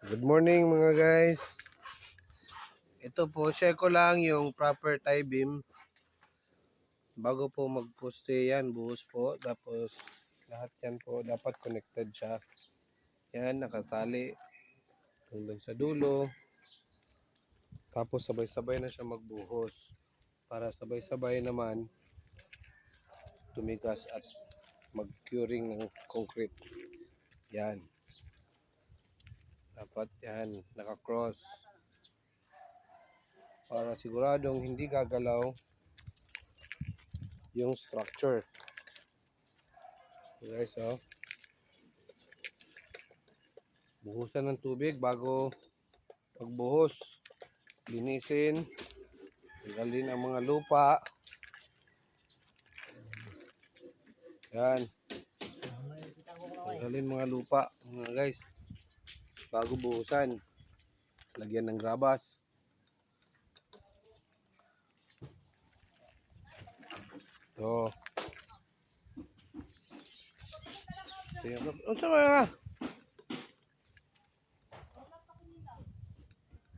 Good morning mga guys. Ito po, share ko lang yung proper tie beam. Bago po magposte yan, buhos po. Tapos lahat yan po dapat connected siya. Yan, nakatali hanggang sa dulo. Tapos sabay-sabay na siya magbuhos. Para sabay-sabay naman tumigas at mag-curing ng concrete. Yan. Dapat yan, naka-cross. Para siguradong hindi gagalaw yung structure. Okay, guys, oh. Buhusan ng tubig bago pagbuhos. Linisin. Tanggalin ang mga lupa. Yan. Tanggalin mga lupa, mga guys. Bago buhusan. Lagyan ng grabas. Ito. Ito yung... Unsa ba nga?